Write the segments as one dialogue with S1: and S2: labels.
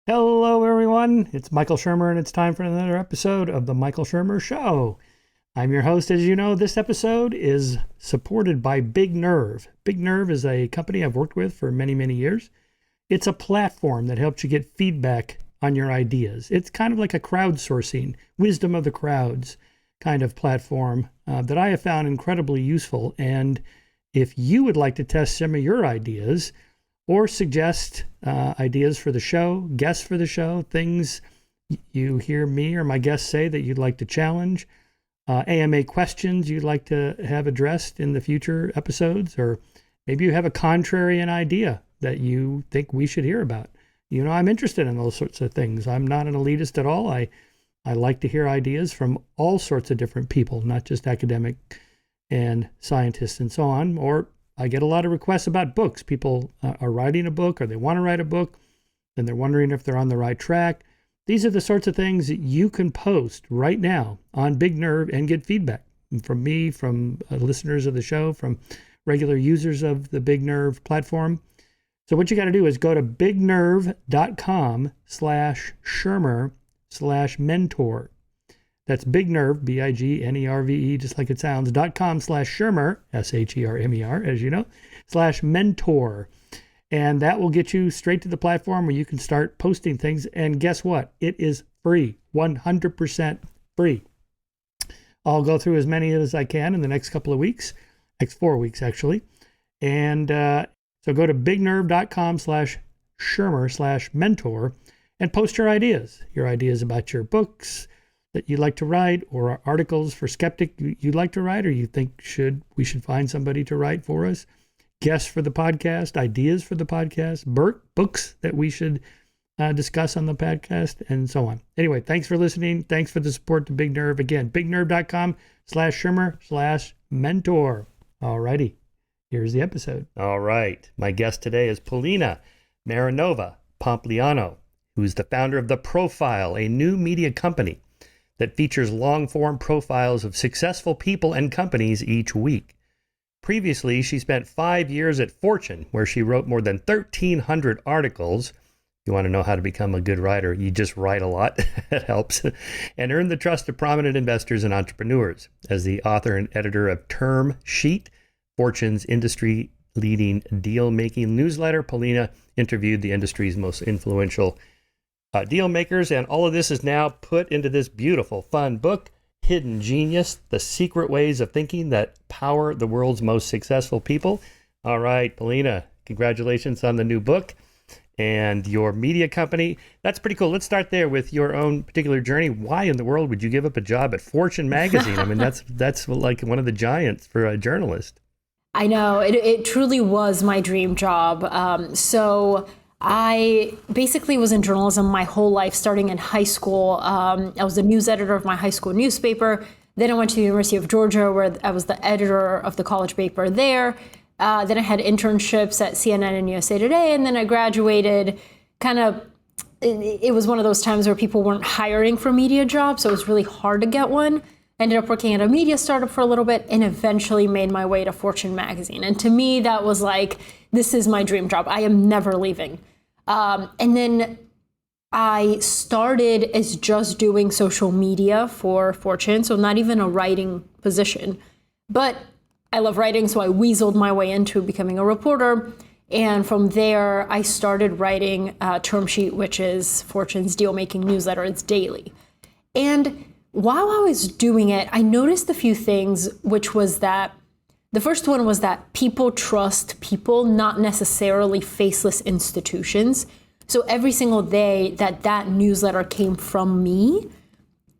S1: Hello, everyone. It's Michael Shermer, and it's time for another episode of The Michael Shermer Show. I'm your host. As you know, this episode is supported by Big Nerve. Big Nerve is a company I've worked with for many, many years. It's a platform that helps you get feedback on your ideas. It's kind of like a crowdsourcing, wisdom of the crowds kind of platform that I have found incredibly useful. And if you would like to test some of your ideas, or suggest ideas for the show, guests for the show, things you hear me or my guests say that you'd like to challenge, AMA questions you'd like to have addressed in the future episodes, or maybe you have a contrarian idea that you think we should hear about. You know, I'm interested in those sorts of things. I'm not an elitist at all. I like to hear ideas from all sorts of different people, not just academic and scientists and so on, or I get a lot of requests about books. People are writing a book or they want to write a book and they're wondering if they're on the right track. These are the sorts of things that you can post right now on Big Nerve and get feedback from me, from listeners of the show, from regular users of the Big Nerve platform. So what you got to do is go to bignerve.com/Shermer/mentor. That's Big Nerve, BIGNERVE, just like it sounds, .com/Shermer, SHERMER, as you know, /mentor. And that will get you straight to the platform where you can start posting things. And guess what? It is free, 100% free. I'll go through as many as I can in the next couple of weeks, next 4 weeks, actually. And so go to bignerve.com/Shermer/mentor and post your ideas about your books that you'd like to write, or articles for Skeptic you'd like to write, or you think we should find somebody to write for us, guests for the podcast, ideas for the podcast, books that we should discuss on the podcast, and so on. Anyway, thanks for listening. Thanks for the support to Big Nerve. Again, bignerve.com/Shermer/mentor. All righty, here's the episode. All right, my guest today is Polina Marinova Pompliano, who's the founder of The Profile, a new media company that features long-form profiles of successful people and companies each week. Previously, she spent 5 years at Fortune, where she wrote more than 1,300 articles. If you want to know how to become a good writer, you just write a lot. It helps. And earned the trust of prominent investors and entrepreneurs. As the author and editor of Term Sheet, Fortune's industry-leading deal-making newsletter, Polina interviewed the industry's most influential deal makers, and all of this is now put into this beautiful, fun book, Hidden Genius, The Secret Ways of Thinking That Power the World's Most Successful People. All right, Polina, congratulations on the new book and your media company. That's pretty cool. Let's start there with your own particular journey. Why in the world would you give up a job at Fortune magazine? I mean, that's like one of the giants for a journalist.
S2: I know, it truly was my dream job. So I basically was in journalism my whole life, starting in high school. I was the news editor of my high school newspaper. Then I went to the University of Georgia, where I was the editor of the college paper there. Then I had internships at CNN and USA Today. And then I graduated. It was one of those times where people weren't hiring for media jobs, so it was really hard to get one. I ended up working at a media startup for a little bit and eventually made my way to Fortune magazine. And to me, that was like, this is my dream job. I am never leaving. And then I started as just doing social media for Fortune, so not even a writing position. But I love writing, so I weaseled my way into becoming a reporter. And from there, I started writing Term Sheet, which is Fortune's deal-making newsletter. It's daily. And while I was doing it, I noticed a few things, which was that the first one was that people trust people, not necessarily faceless institutions. So every single day that newsletter came from me,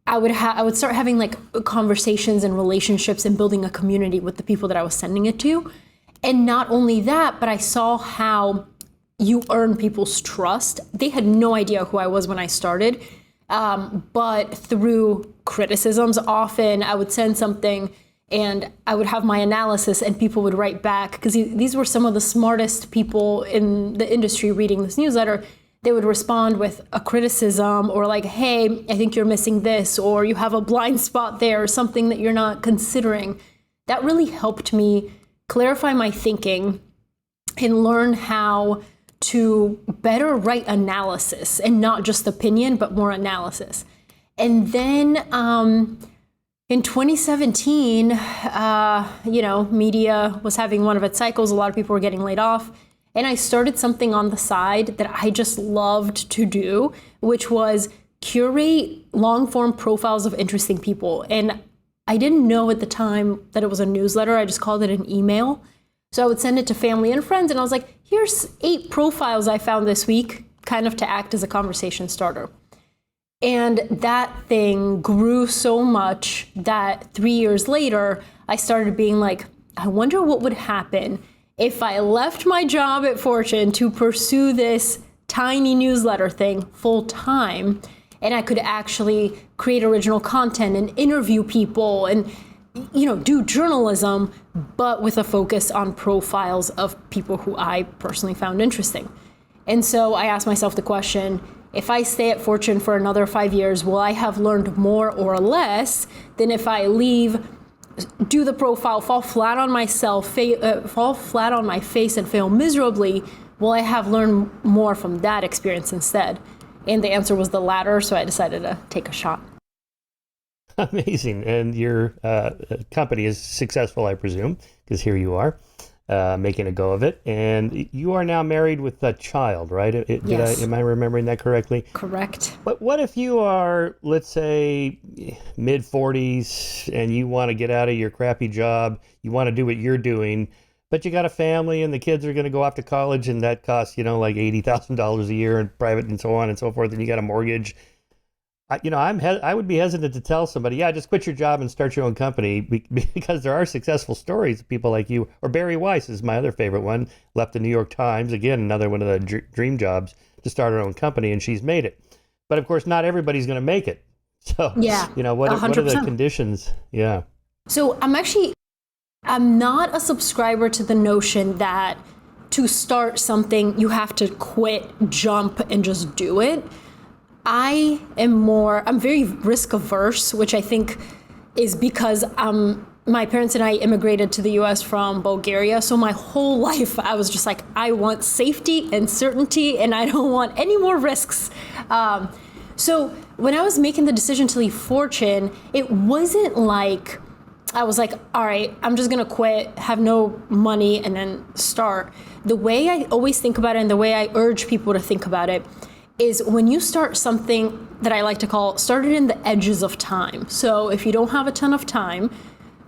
S2: I would start having like conversations and relationships and building a community with the people that I was sending it to. And not only that, but I saw how you earn people's trust. They had no idea who I was when I started, but through criticisms, often I would send something and I would have my analysis and people would write back, because these were some of the smartest people in the industry reading this newsletter. They would respond with a criticism or like, hey, I think you're missing this, or you have a blind spot there, or something that you're not considering. That really helped me clarify my thinking and learn how to better write analysis, and not just opinion, but more analysis. And then in 2017, media was having one of its cycles. A lot of people were getting laid off. And I started something on the side that I just loved to do, which was curate long-form profiles of interesting people. And I didn't know at the time that it was a newsletter. I just called it an email. So I would send it to family and friends, and I was like, here's 8 profiles I found this week, kind of to act as a conversation starter. And that thing grew so much that 3 years later, I started being like, I wonder what would happen if I left my job at Fortune to pursue this tiny newsletter thing full time, and I could actually create original content and interview people and do journalism, but with a focus on profiles of people who I personally found interesting. And so I asked myself the question, if I stay at Fortune for another 5 years, will I have learned more or less than if I leave, do the profile, fall flat on my face and fail miserably? Will I have learned more from that experience instead? And the answer was the latter, so I decided to take a shot.
S1: Amazing. And your company is successful, I presume, because here you are making a go of it. And you are now married with a child, right?
S2: Yes.
S1: Am I remembering that correctly?
S2: Correct.
S1: But what if you are, let's say, mid-40s and you want to get out of your crappy job, you want to do what you're doing, but you got a family and the kids are going to go off to college and that costs, like $80,000 a year in private and so on and so forth, and you got a mortgage. I would be hesitant to tell somebody, just quit your job and start your own company, because there are successful stories of people like you. Or Barry Weiss is my other favorite one, left the New York Times, again, another one of the dream jobs, to start her own company, and she's made it. But of course, not everybody's going to make it. So, what are the conditions? Yeah.
S2: So I'm not a subscriber to the notion that to start something, you have to quit, jump, and just do it. I'm very risk averse, which I think is because my parents and I immigrated to the US from Bulgaria. So my whole life, I was just like, I want safety and certainty, and I don't want any more risks. So when I was making the decision to leave Fortune, it wasn't like, I was like, all right, I'm just going to quit, have no money, and then start. The way I always think about it, and the way I urge people to think about it, is when you start something that I like to call started in the edges of time. So if you don't have a ton of time,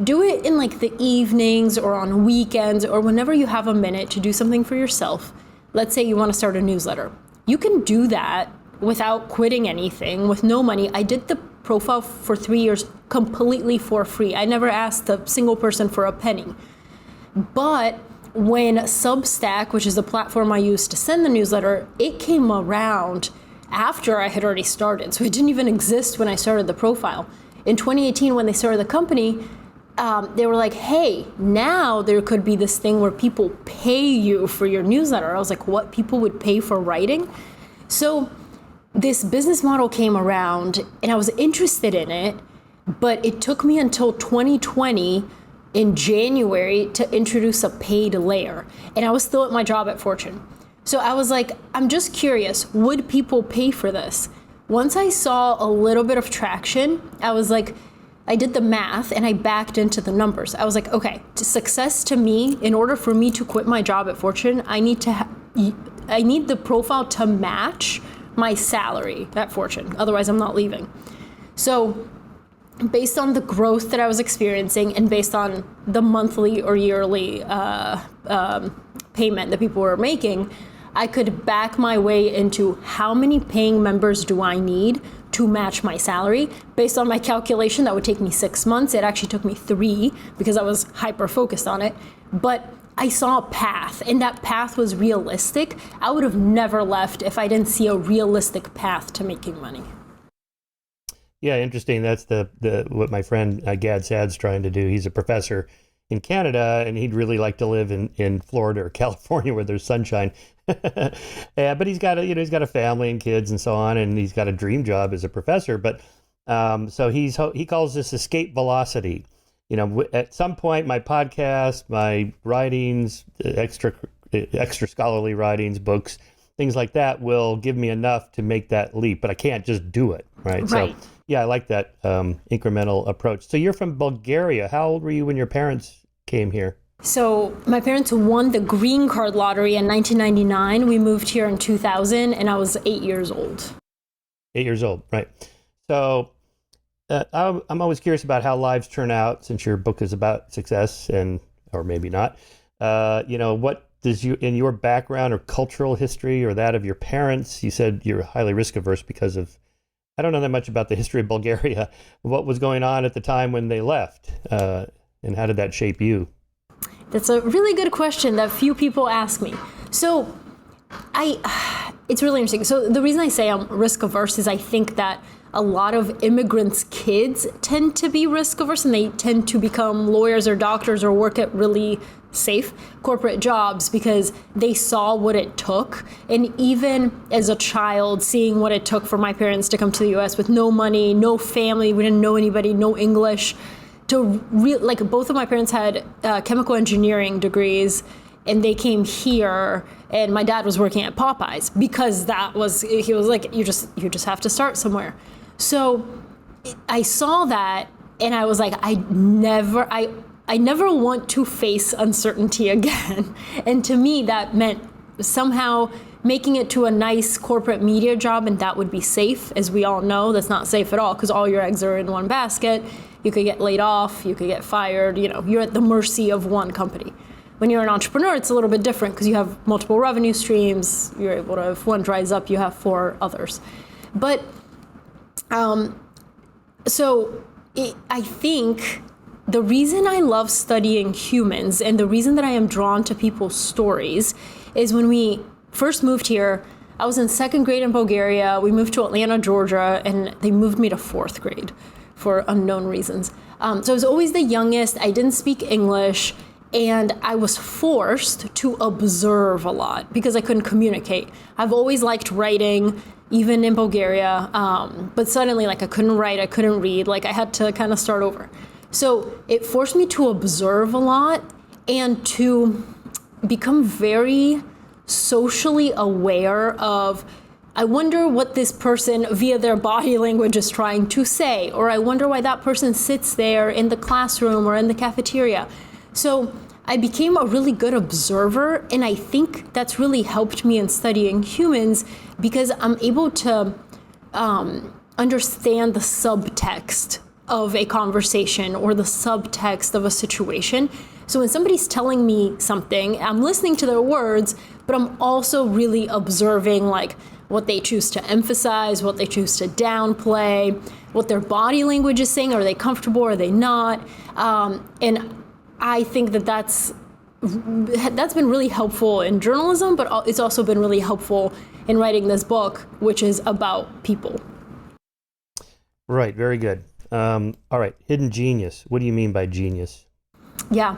S2: do it in like the evenings or on weekends or whenever you have a minute to do something for yourself. Let's say you want to start a newsletter. You can do that without quitting anything, with no money. I did the profile for 3 years completely for free. I never asked a single person for a penny. But when Substack, which is the platform I used to send the newsletter, it came around after I had already started. So it didn't even exist when I started the profile. In 2018, when they started the company, they were like, hey, now there could be this thing where people pay you for your newsletter. I was like, what? People would pay for writing? So this business model came around and I was interested in it, but it took me until 2020 in January to introduce a paid layer. And I was still at my job at Fortune. So I was like, I'm just curious, would people pay for this? Once I saw a little bit of traction, I was like, I did the math and I backed into the numbers. I was like, okay, success to me, in order for me to quit my job at Fortune, I need the profile to match my salary at Fortune. Otherwise, I'm not leaving. So based on the growth that I was experiencing and based on the monthly or yearly payment that people were making, I could back my way into how many paying members do I need to match my salary. Based on my calculation, that would take me 6 months. It actually took me 3 because I was hyper focused on it. But I saw a path, and that path was realistic. I would have never left if I didn't see a realistic path to making money.
S1: Yeah, interesting. That's the what my friend Gad Sad's trying to do. He's a professor in Canada, and he'd really like to live in Florida or California where there's sunshine. Yeah, but he's got a family and kids and so on, and he's got a dream job as a professor. But so he calls this escape velocity. At some point, my podcast, my writings, extra extra scholarly writings, books, things like that will give me enough to make that leap, but I can't just do it, right?
S2: Right.
S1: So, yeah, I like that incremental approach. So you're from Bulgaria. How old were you when your parents came here?
S2: So my parents won the green card lottery in 1999. We moved here in 2000, and I was 8 years old.
S1: 8 years old, right. So I'm always curious about how lives turn out, since your book is about success, or maybe not. What does in your background or cultural history or that of your parents, you said you're highly risk averse because of, I don't know that much about the history of Bulgaria. What was going on at the time when they left? And how did that shape you?
S2: That's a really good question that few people ask me. So it's really interesting. So the reason I say I'm risk averse is I think that a lot of immigrants' kids tend to be risk averse, and they tend to become lawyers or doctors or work at really safe corporate jobs because they saw what it took. And even as a child, seeing what it took for my parents to come to the US with no money, no family, we didn't know anybody, no English, both of my parents had chemical engineering degrees, and they came here, and my dad was working at Popeyes because he was like, you just have to start somewhere. So I saw that, and I was like, I never want to face uncertainty again. And to me, that meant somehow making it to a nice corporate media job, and that would be safe. As we all know, that's not safe at all, because all your eggs are in one basket. You could get laid off, you could get fired, you're at the mercy of one company. When you're an entrepreneur, it's a little bit different because you have multiple revenue streams. You're able to, if one dries up, you have 4 others. But I think the reason I love studying humans and the reason that I am drawn to people's stories is when we first moved here, I was in 2nd grade in Bulgaria. We moved to Atlanta, Georgia, and they moved me to 4th grade for unknown reasons. So I was always the youngest. I didn't speak English, and I was forced to observe a lot because I couldn't communicate. I've always liked writing, even in Bulgaria, but suddenly, I couldn't write, I couldn't read, I had to kind of start over. So it forced me to observe a lot and to become very socially aware of, I wonder what this person via their body language is trying to say, or I wonder why that person sits there in the classroom or in the cafeteria. So I became a really good observer, and I think that's really helped me in studying humans because I'm able to understand the subtext of a conversation or the subtext of a situation. So when somebody's telling me something, I'm listening to their words, but I'm also really observing what they choose to emphasize, what they choose to downplay, what their body language is saying. Are they comfortable? Are they not? And I think that's been really helpful in journalism, but it's also been really helpful in writing this book, which is about people.
S1: Right. Very good. All right. Hidden genius. What do you mean by genius?
S2: Yeah.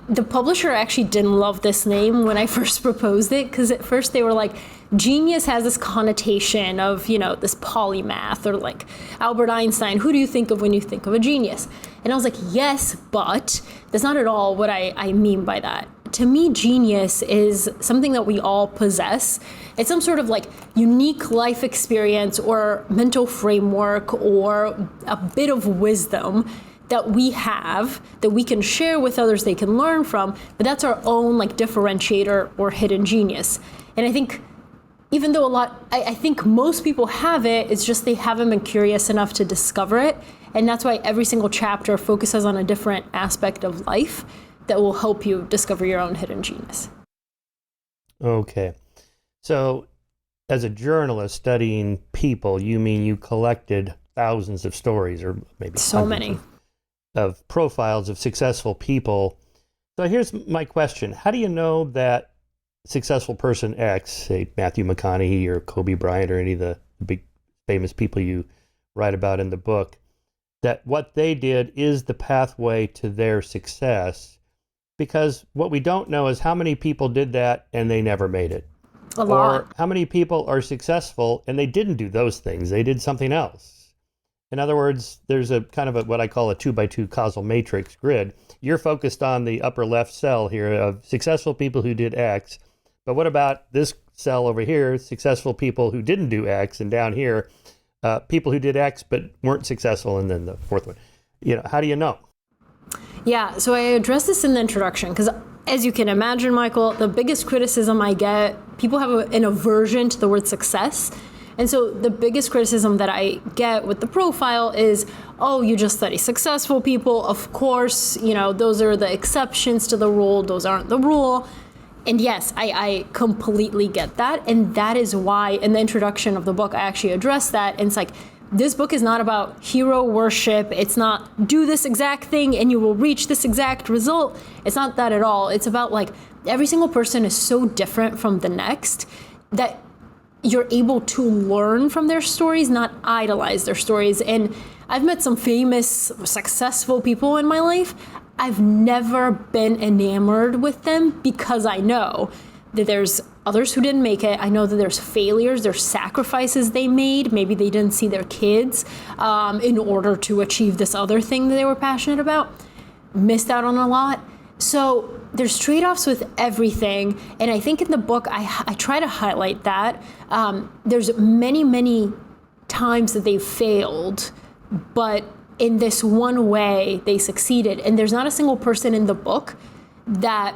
S2: The publisher actually didn't love this name when I first proposed it, because at first they were like, genius has this connotation of, this polymath, or Albert Einstein. Who do you think of when you think of a genius? And I was like, yes, but that's not at all what I mean by that. To me, genius is something that we all possess. It's some sort of unique life experience or mental framework or a bit of wisdom that we have, that we can share with others, they can learn from, but that's our own differentiator or hidden genius. And I think even though I think most people have it, it's just they haven't been curious enough to discover it. And that's why every single chapter focuses on a different aspect of life that will help you discover your own hidden genius. Okay.
S1: So as a journalist studying people, you mean you collected thousands of stories, or maybe
S2: so many
S1: of profiles of successful people. So here's my question. How do you know that successful person X, say Matthew McConaughey or Kobe Bryant or any of the big famous people you write about in the book, that what they did is the pathway to their success? Because what we don't know is how many people did that and they never made it.
S2: A lot.
S1: Or how many people are successful and they didn't do those things. They did something else. In other words, there's a kind of what I call a 2x2 causal matrix grid. You're focused on the upper left cell here of successful people who did X. But what about this cell over here, successful people who didn't do X, and down here, people who did X but weren't successful, and then the fourth one. How do you know?
S2: Yeah, so I addressed this in the introduction because, as you can imagine, Michael, the biggest criticism I get, people have an aversion to the word success. And so the biggest criticism that I get with the profile is, oh, you just study successful people. Of course, those are the exceptions to the rule. Those aren't the rule. And yes, I completely get that. And that is why in the introduction of the book, I actually addressed that. And it's like, this book is not about hero worship. It's not do this exact thing and you will reach this exact result. It's not that at all. It's about like every single person is so different from the next that you're able to learn from their stories, not idolize their stories. And I've met some famous, successful people in my life. I've never been enamored with them because I know that there's others who didn't make it. I know that there's failures, there's sacrifices they made. Maybe they didn't see their kids in order to achieve this other thing that they were passionate about. Missed out on a lot. So there's trade-offs with everything. And I think in the book, I try to highlight that. There's many, many times that they failed, but in this one way, they succeeded. And there's not a single person in the book that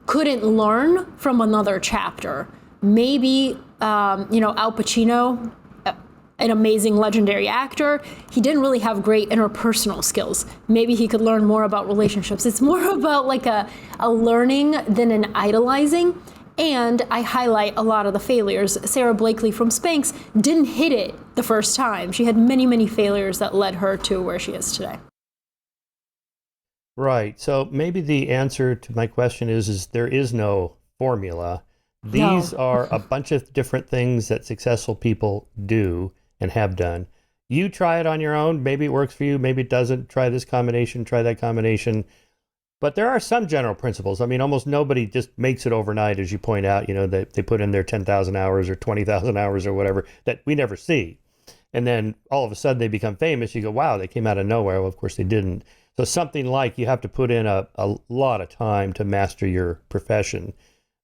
S2: couldn't learn from another chapter. Maybe, Al Pacino, an amazing legendary actor, he didn't really have great interpersonal skills. Maybe he could learn more about relationships. It's more about like a learning than an idolizing. And I highlight a lot of the failures. Sarah Blakely from Spanx didn't hit it the first time. She had many, many failures that led her to where she is today.
S1: Right. So maybe the answer to my question is there is no formula. These are a bunch of different things that successful people do and have done. You try it on your own. Maybe it works for you. Maybe it doesn't. Try this combination, try that combination. But there are some general principles. I mean, almost nobody just makes it overnight, as you point out, they put in their 10,000 hours or 20,000 hours or whatever that we never see. And then all of a sudden they become famous. You go, wow, they came out of nowhere. Well, of course they didn't. So something like you have to put in a lot of time to master your profession.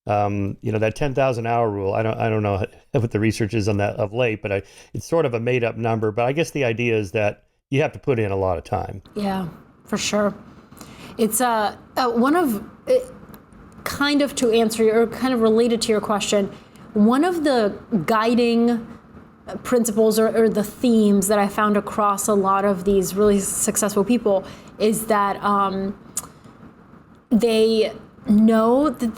S1: That 10,000 hour rule, I don't know what the research is on that of late, but it's sort of a made up number. But I guess the idea is that you have to put in a lot of time.
S2: Yeah, for sure. It's one of, kind of to answer or kind of related to your question, one of the guiding principles or the themes that I found across a lot of these really successful people is that they know that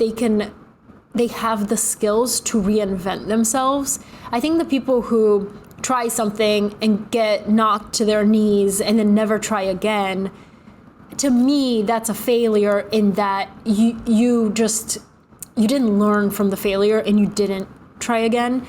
S2: they have the skills to reinvent themselves. I think the people who try something and get knocked to their knees and then never try again, to me, that's a failure in that you didn't learn from the failure and you didn't try again.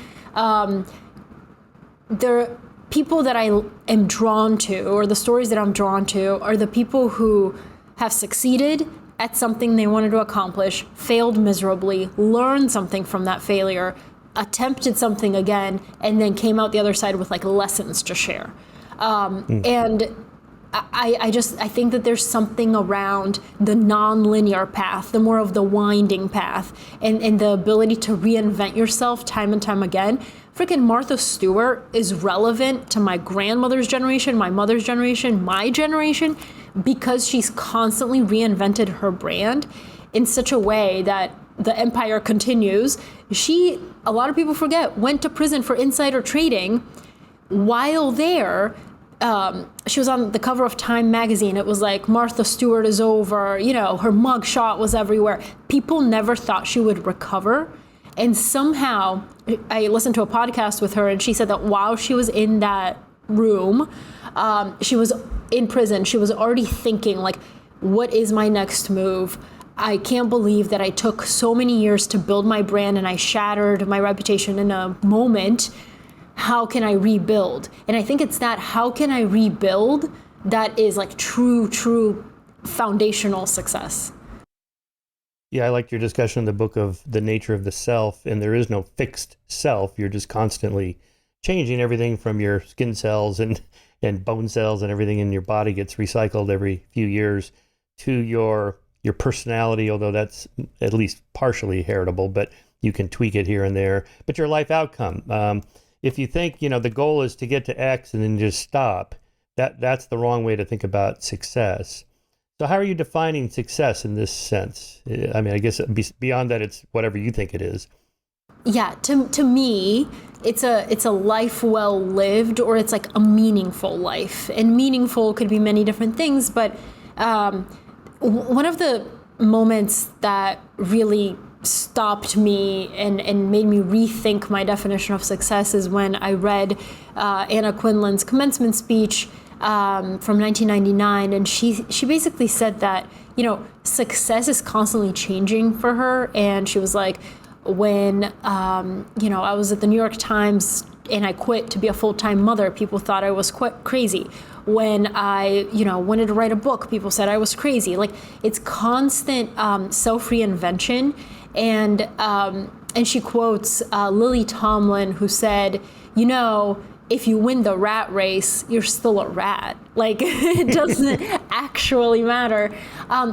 S2: The people that I am drawn to, or the stories that I'm drawn to, are the people who have succeeded at something they wanted to accomplish, failed miserably, learned something from that failure, attempted something again, and then came out the other side with like lessons to share. And I think that there's something around the non-linear path, the more of the winding path, and the ability to reinvent yourself time and time again. Freaking Martha Stewart is relevant to my grandmother's generation, my mother's generation, my generation, because she's constantly reinvented her brand in such a way that the empire continues. She, a lot of people forget, went to prison for insider trading. While there, she was on the cover of Time magazine. It was like, Martha Stewart is over, her mug shot was everywhere. People never thought she would recover. And somehow, I listened to a podcast with her, and she said that while she was in that room, she was in prison. She was already thinking, like, what is my next move? I can't believe that I took so many years to build my brand and I shattered my reputation in a moment. How can I rebuild? And I think it's that, how can I rebuild, that is like true foundational success.
S1: Yeah, I liked your discussion in the book of the nature of the self, and there is no fixed self. You're just constantly changing everything from your skin cells and and bone cells and everything in your body gets recycled every few years to your personality, although that's at least partially heritable, but you can tweak it here and there. But your life outcome, if you think, the goal is to get to X and then just stop, that's the wrong way to think about success. So how are you defining success in this sense? I mean, I guess beyond that, it's whatever you think it is.
S2: Yeah, to me, it's a life well lived, or it's like a meaningful life. And meaningful could be many different things, but one of the moments that really stopped me and made me rethink my definition of success is when I read Anna Quinlan's commencement speech from 1999, and she basically said that success is constantly changing for her, and she was like, when I was at the New York Times and I quit to be a full-time mother, people thought I was quite crazy. When I wanted to write a book, people said I was crazy. Like, it's constant self-reinvention. And she quotes Lily Tomlin, who said, if you win the rat race, you're still a rat. Like, it doesn't actually matter.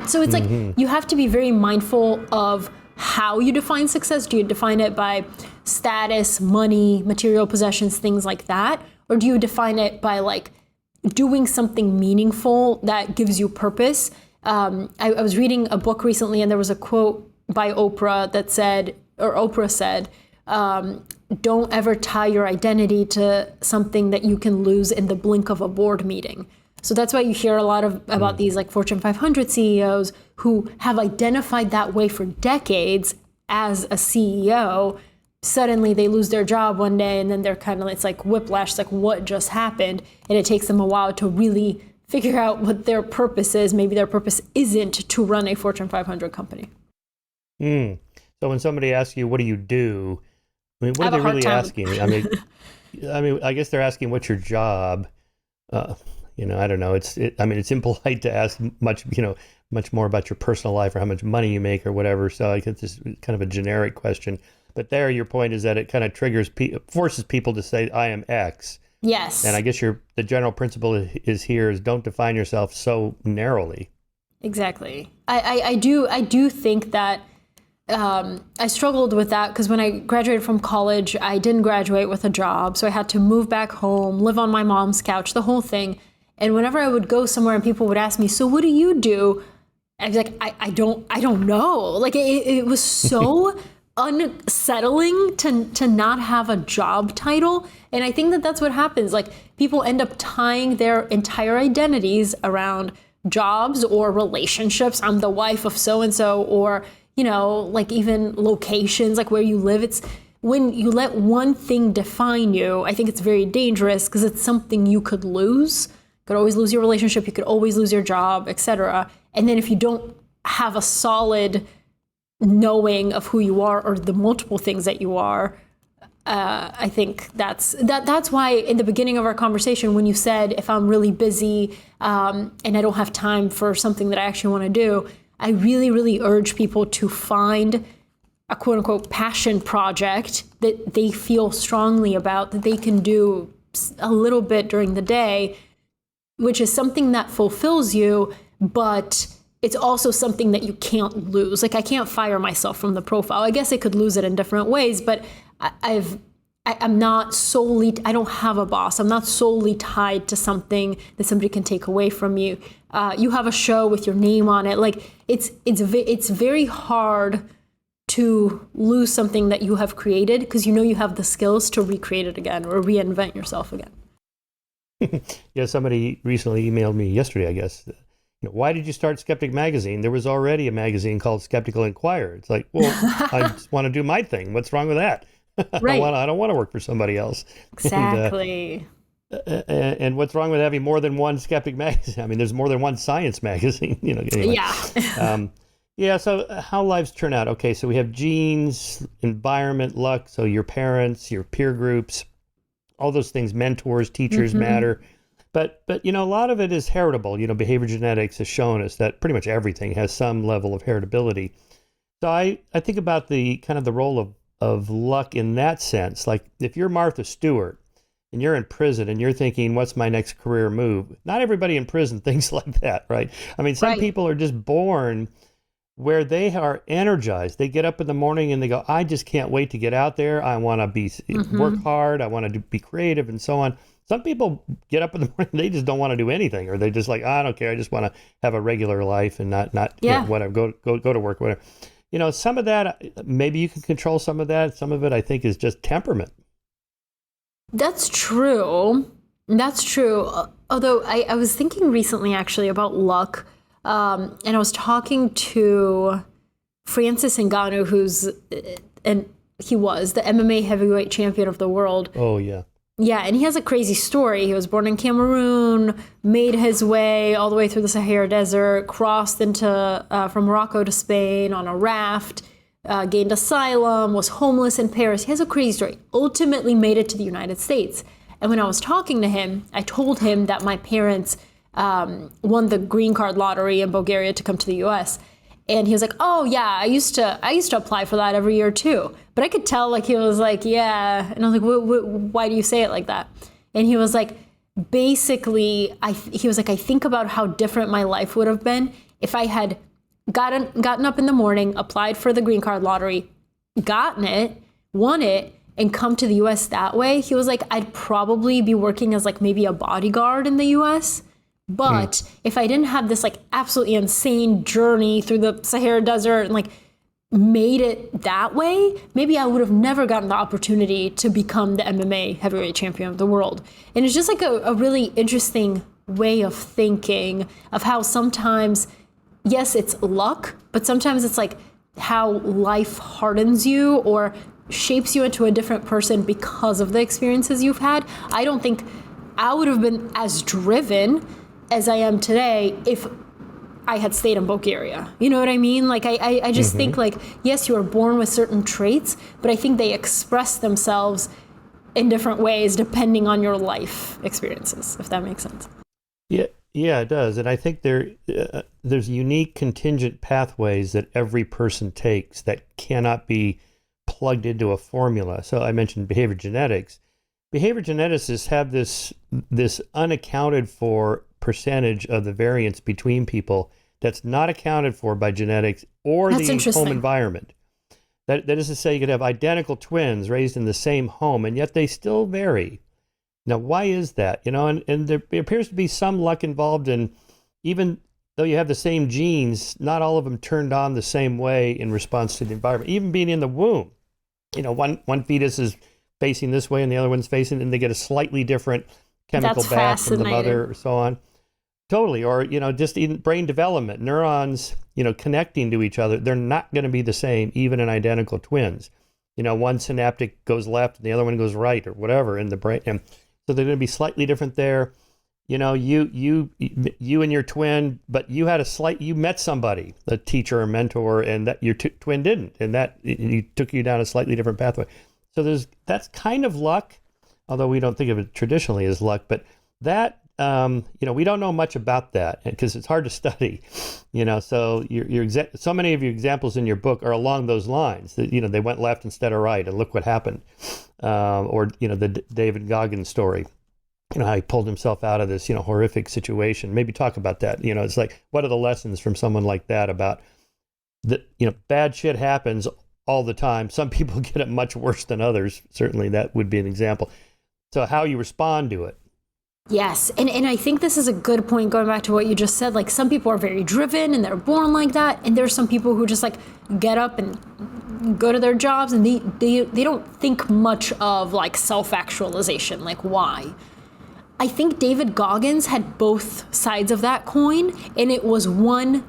S2: So it's like, you have to be very mindful of how you define success. Do you define it by status, money, material possessions, things like that? Or do you define it by like doing something meaningful that gives you purpose? I was reading a book recently, and there was a quote by Oprah that said, don't ever tie your identity to something that you can lose in the blink of a board meeting. So that's why you hear a lot about these like Fortune 500 CEOs who have identified that way for decades as a CEO. Suddenly they lose their job one day, and then they're kind of, it's like whiplash, it's like what just happened? And it takes them a while to really figure out what their purpose is. Maybe their purpose isn't to run a Fortune 500 company.
S1: So when somebody asks you, what do you do? I mean, what are they really asking? I mean, I guess they're asking, what's your job? I don't know. It's impolite to ask much more about your personal life or how much money you make or whatever. So I guess this kind of a generic question. But there, your point is that it kind of forces people to say, I am X.
S2: Yes.
S1: And I guess the general principle is don't define yourself so narrowly.
S2: Exactly. I do think that I struggled with that because when I graduated from college, I didn't graduate with a job. So I had to move back home, live on my mom's couch, the whole thing. And whenever I would go somewhere and people would ask me, so what do you do? I was like, I don't know. Like it was so unsettling to not have a job title. And I think that that's what happens. Like, people end up tying their entire identities around jobs or relationships. I'm the wife of so-and-so, or, like even locations, like where you live. It's when you let one thing define you, I think it's very dangerous because it's something you could lose. You could always lose your relationship. You could always lose your job, etc. And then if you don't have a solid knowing of who you are or the multiple things that you are, I think that's why in the beginning of our conversation, when you said, if I'm really busy and I don't have time for something that I actually want to do, I really, really urge people to find a quote unquote passion project that they feel strongly about, that they can do a little bit during the day, which is something that fulfills you, but it's also something that you can't lose. Like, I can't fire myself from the profile. I guess I could lose it in different ways, but I'm not solely, I don't have a boss. I'm not solely tied to something that somebody can take away from you. You have a show with your name on it. Like, it's very hard to lose something that you have created because you have the skills to recreate it again or reinvent yourself again.
S1: Yeah, somebody recently emailed me yesterday, I guess. Why did you start Skeptic Magazine? There was already a magazine called Skeptical Inquirer. It's like, well, I just want to do my thing. What's wrong with that?
S2: Right.
S1: I don't want to work for somebody else.
S2: Exactly.
S1: And what's wrong with having more than one Skeptic magazine? I mean, there's more than one science magazine. Anyway.
S2: Yeah.
S1: So how lives turn out? Okay, so we have genes, environment, luck. So your parents, your peer groups, all those things, mentors, teachers matter. But a lot of it is heritable. Behavior genetics has shown us that pretty much everything has some level of heritability. So I think about the kind of the role of luck in that sense. Like, if you're Martha Stewart and you're in prison and you're thinking, what's my next career move? Not everybody in prison thinks like that, right? I mean, some people are just born where they are energized. They get up in the morning and they go, I just can't wait to get out there. I want to work hard. I want to be creative and so on. Some people get up in the morning, they just don't want to do anything, or they just like, I don't care. I just want to have a regular life and not whatever, go to work, whatever. Some of that, maybe you can control some of that. Some of it, I think, is just temperament.
S2: That's true. That's true. Although I was thinking recently, actually, about luck. And I was talking to Francis Ngannou, he was the MMA heavyweight champion of the world.
S1: Oh, yeah.
S2: Yeah, and he has a crazy story. He was born in Cameroon, made his way all the way through the Sahara Desert, crossed from Morocco to Spain on a raft, gained asylum, was homeless in Paris. He has a crazy story. Ultimately made it to the United States. And when I was talking to him, I told him that my parents won the green card lottery in Bulgaria to come to the U.S. And he was like, oh, yeah, I used to apply for that every year, too. But I could tell, he was like, yeah. And I was like, why do you say it like that? And he was like, basically, I think about how different my life would have been if I had gotten up in the morning, applied for the green card lottery, gotten it, won it, and come to the U.S. that way. He was like, I'd probably be working as maybe a bodyguard in the U.S., but if I didn't have this absolutely insane journey through the Sahara Desert and made it that way, maybe I would have never gotten the opportunity to become the MMA heavyweight champion of the world. And it's just a really interesting way of thinking of how sometimes, yes, it's luck, but sometimes it's how life hardens you or shapes you into a different person because of the experiences you've had. I don't think I would have been as driven as I am today if I had stayed in Bulgaria. You know what I mean? I just think yes, you are born with certain traits, but I think they express themselves in different ways depending on your life experiences, if that makes sense.
S1: Yeah, it does. And I think there's unique contingent pathways that every person takes that cannot be plugged into a formula. So I mentioned behavior genetics. Behavior geneticists have this unaccounted for percentage of the variance between people that's not accounted for by genetics or the home environment. That is to say, you could have identical twins raised in the same home, and yet they still vary. Now, why is that? And there appears to be some luck involved in, even though you have the same genes, not all of them turned on the same way in response to the environment. Even being in the womb, one fetus is facing this way and the other one's facing, and they get a slightly different chemical bath from the mother or so on. Totally. Or, just even brain development, neurons, connecting to each other. They're not going to be the same, even in identical twins. One synaptic goes left and the other one goes right or whatever in the brain. And so they're going to be slightly different there. You and your twin, but you met somebody, a teacher or mentor, and that your twin didn't. And that it took you down a slightly different pathway. So that's kind of luck, although we don't think of it traditionally as luck, but that, we don't know much about that because it's hard to study, so so many of your examples in your book are along those lines that, they went left instead of right and look what happened. Or, the David Goggins story, how he pulled himself out of this, horrific situation. Maybe talk about that. It's what are the lessons from someone like that about that, bad shit happens all the time. Some people get it much worse than others. Certainly that would be an example. So how you respond to it.
S2: Yes. And I think this is a good point going back to what you just said. Some people are very driven and they're born like that. And there's some people who just get up and go to their jobs and they don't think much of self-actualization. Why? I think David Goggins had both sides of that coin, and it was one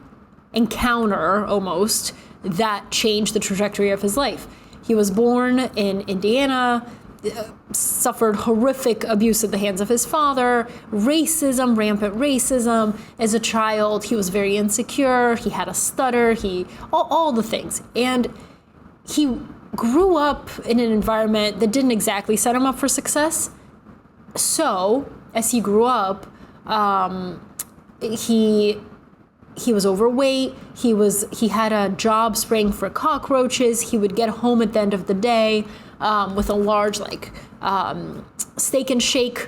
S2: encounter almost that changed the trajectory of his life. He was born in Indiana, suffered horrific abuse at the hands of his father, rampant racism. As a child, he was very insecure, he had a stutter, all the things. And he grew up in an environment that didn't exactly set him up for success. So, as he grew up, he was overweight. He had a job spraying for cockroaches. He would get home at the end of the day with a large Steak and Shake,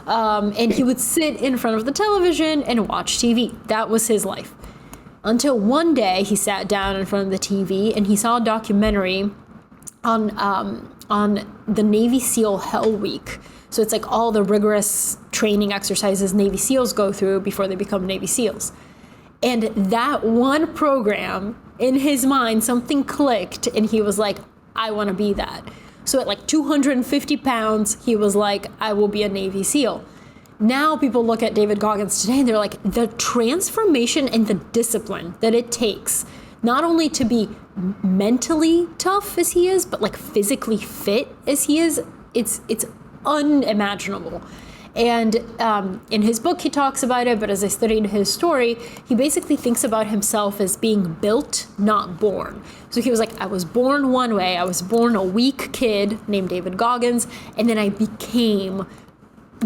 S2: and he would sit in front of the television and watch TV. That was his life. Until one day he sat down in front of the TV and he saw a documentary on the Navy SEAL Hell Week. So it's like all the rigorous training exercises Navy SEALs go through before they become Navy SEALs. And that one program, in his mind, something clicked and he was like, I want to be that. So at like 250 pounds, he was like, I will be a Navy SEAL. Now people look at David Goggins today and they're like, the transformation and the discipline that it takes, not only to be mentally tough as he is, but like physically fit as he is, it's unimaginable. And in his book, he talks about it, but as I studied his story, he basically thinks about himself as being built, not born. So he was like, I was born one way. I was born a weak kid named David Goggins, and then I became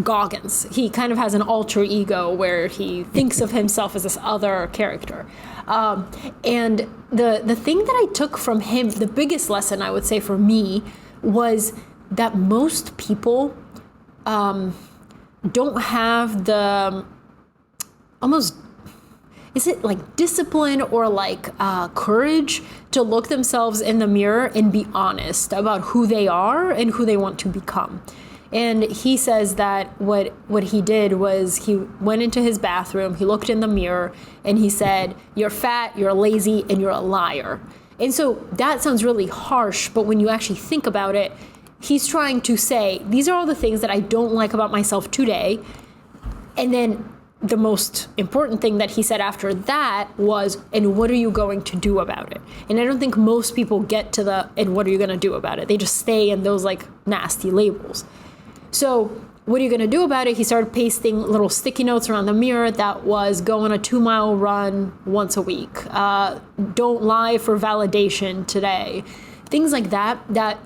S2: Goggins. He kind of has an alter ego where he thinks of himself as this other character. And the thing that I took from him, the biggest lesson I would say for me, was that most people don't have the almost, is it like discipline or like courage to look themselves in the mirror and be honest about who they are and who they want to become. And he says that what he did was he went into his bathroom, he looked in the mirror, and he said, you're fat, you're lazy, and you're a liar. And so that sounds really harsh, but when you actually think about it, he's trying to say, these are all the things that I don't like about myself today. And then the most important thing that he said after that was, and what are you going to do about it? And I don't think most people get to the, and what are you going to do about it? They just stay in those like nasty labels. So what are you going to do about it? He started pasting little sticky notes around the mirror that was go on a 2-mile run once a week. Don't lie for validation today. Things like that, that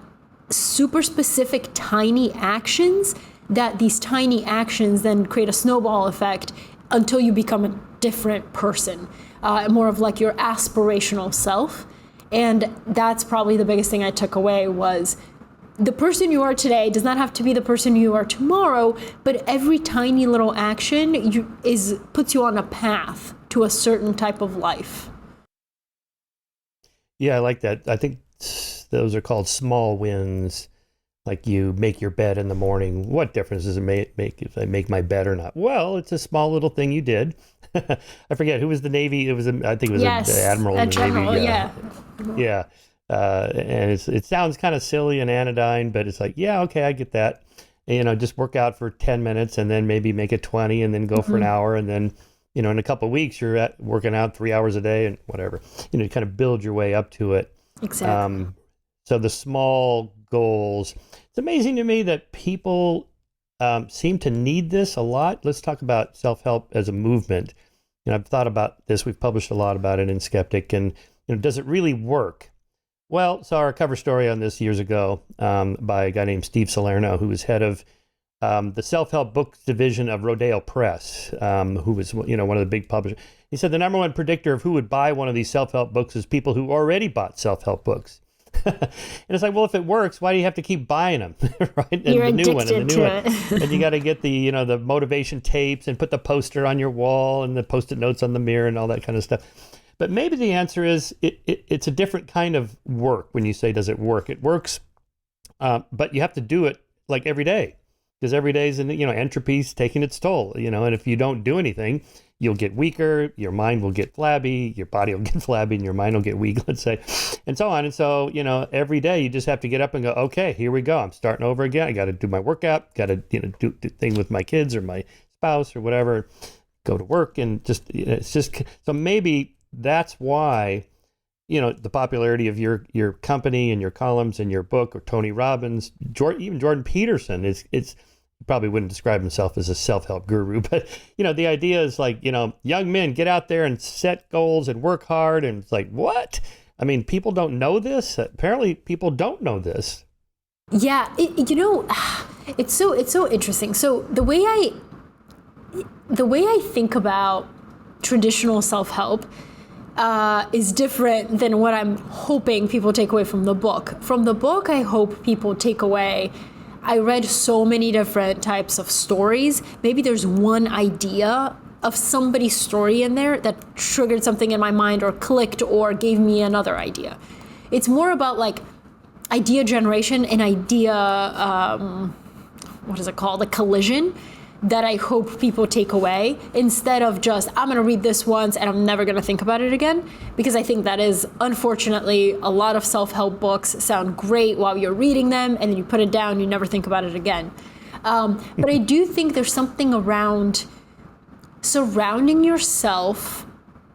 S2: super specific tiny actions, that these tiny actions then create a snowball effect until you become a different person, more of like your aspirational self. And that's probably the biggest thing I took away was the person you are today does not have to be the person you are tomorrow, but every tiny little action puts you on a path to a certain type of life.
S1: Yeah, I like that. I think those are called small wins. Like you make your bed in the morning. What difference does it make if I make my bed or not? Well, it's a small little thing you did. I forget who was the Navy. I think it was an admiral in the
S2: general,
S1: Navy.
S2: Yeah.
S1: And it sounds kind of silly and anodyne, but it's like, yeah, okay, I get that. And, just work out for 10 minutes and then maybe make it 20 and then go for an hour. And then, in a couple of weeks, you're working out 3 hours a day and whatever, you kind of build your way up to it.
S2: Exactly.
S1: So the small goals, it's amazing to me that people seem to need this a lot. Let's talk about self-help as a movement. I've thought about this. We've published a lot about it in Skeptic. And, does it really work? Well, saw our cover story on this years ago by a guy named Steve Salerno, who was head of the self-help books division of Rodeo Press, who was one of the big publishers. He said the number one predictor of who would buy one of these self-help books is people who already bought self-help books. And it's like, well, if it works, why do you have to keep buying them, right? And
S2: You're
S1: the new one
S2: addicted
S1: and the new one. And you got to get the the motivation tapes and put the poster on your wall and the Post-it notes on the mirror and all that kind of stuff. But maybe the answer is it's a different kind of work. When you say, does it work? It works, but you have to do it like every day, because every day is entropy's taking its toll. And if you don't do anything, you'll get weaker. Your mind will get flabby. Your body will get flabby, and your mind will get weak. Let's say, and so on. And so every day you just have to get up and go, okay, here we go. I'm starting over again. I got to do my workout. Got to do the thing with my kids or my spouse or whatever. Go to work and just it's just so maybe. That's why, the popularity of your company and your columns and your book, or Tony Robbins, even Jordan Peterson you probably wouldn't describe himself as a self-help guru, but, the idea is like, young men get out there and set goals and work hard. And it's like, what? I mean, people don't know this. Apparently people don't know this.
S2: Yeah. It's so interesting. So the way I think about traditional self-help is different than what I'm hoping people take away from the book. From the book, I hope people take away I read so many different types of stories. Maybe there's one idea of somebody's story in there that triggered something in my mind or clicked or gave me another idea. It's more about like idea generation and idea, what is it called? A collision that I hope people take away instead of just, I'm going to read this once and I'm never going to think about it again. Because I think that is, unfortunately, a lot of self-help books sound great while you're reading them and then you put it down, you never think about it again. But I do think there's something around surrounding yourself.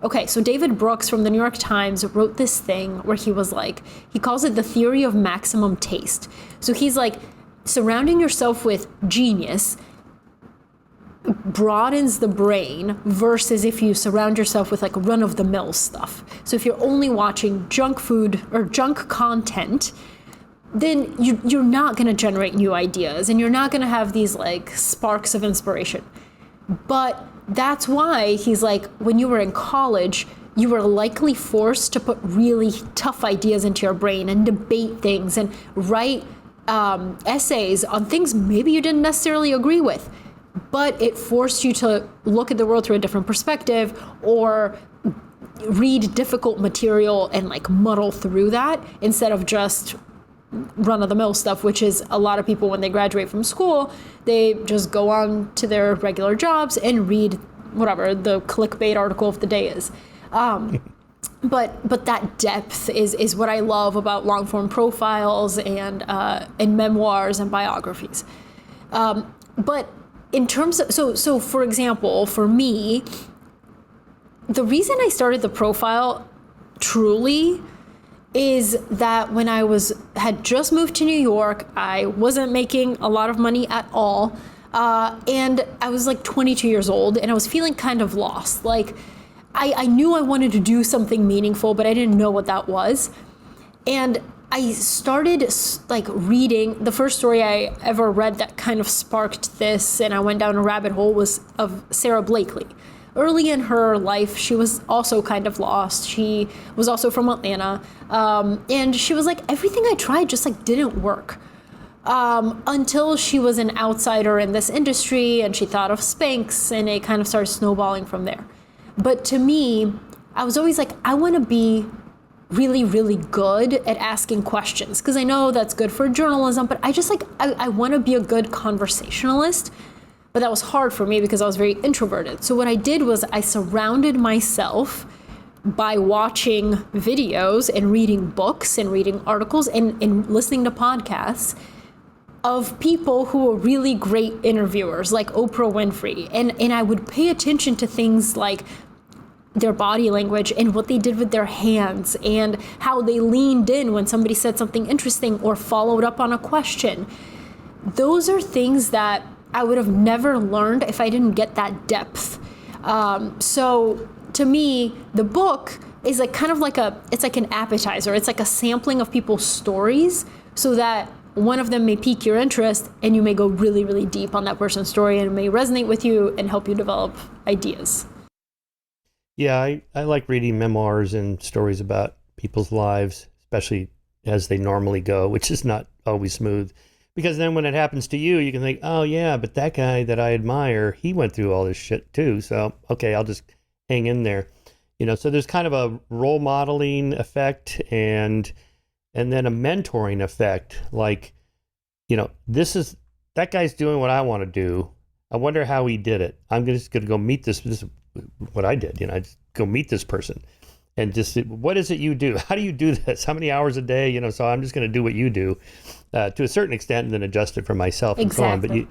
S2: Okay, so David Brooks from the New York Times wrote this thing where he was like, he calls it the theory of maximum taste. So he's like, surrounding yourself with genius broadens the brain versus if you surround yourself with like run-of-the-mill stuff. So if you're only watching junk food or junk content, then you're not going to generate new ideas and you're not going to have these like sparks of inspiration. But that's why he's like, when you were in college, you were likely forced to put really tough ideas into your brain and debate things and write essays on things maybe you didn't necessarily agree with. But it forced you to look at the world through a different perspective or read difficult material and like muddle through that instead of just run-of-the-mill stuff, which is a lot of people when they graduate from school, they just go on to their regular jobs and read whatever the clickbait article of the day is. But that depth is what I love about long-form profiles and memoirs and biographies. But in terms of, so for example, for me, the reason I started the profile truly is that when I had just moved to New York, I wasn't making a lot of money at all. And I was like 22 years old and I was feeling kind of lost. Like I knew I wanted to do something meaningful, but I didn't know what that was. And I started like reading. The first story I ever read that kind of sparked this and I went down a rabbit hole was of Sarah Blakely. Early in her life, she was also kind of lost. She was also from Atlanta. And she was like, everything I tried just like didn't work. Until she was an outsider in this industry and she thought of Spanx and it kind of started snowballing from there. But to me, I was always like, I want to be really, really good at asking questions because I know that's good for journalism, but I just like, I want to be a good conversationalist. But that was hard for me because I was very introverted. So what I did was I surrounded myself by watching videos and reading books and reading articles and listening to podcasts of people who were really great interviewers like Oprah Winfrey. And I would pay attention to things like their body language and what they did with their hands and how they leaned in when somebody said something interesting or followed up on a question. Those are things that I would have never learned if I didn't get that depth. So to me, the book is like kind of like it's like an appetizer. It's like a sampling of people's stories so that one of them may pique your interest and you may go really, really deep on that person's story and it may resonate with you and help you develop ideas.
S1: Yeah, I like reading memoirs and stories about people's lives, especially as they normally go, which is not always smooth. Because then when it happens to you, you can think, oh yeah, but that guy that I admire, he went through all this shit too. So, okay, I'll just hang in there. So there's kind of a role modeling effect and then a mentoring effect. Like, that guy's doing what I want to do. I wonder how he did it. I'm just going to go meet this is what I did. I just go meet this person and just, what is it you do? How do you do this? How many hours a day? So I'm just going to do what you do to a certain extent and then adjust it for myself and
S2: exactly.
S1: so on.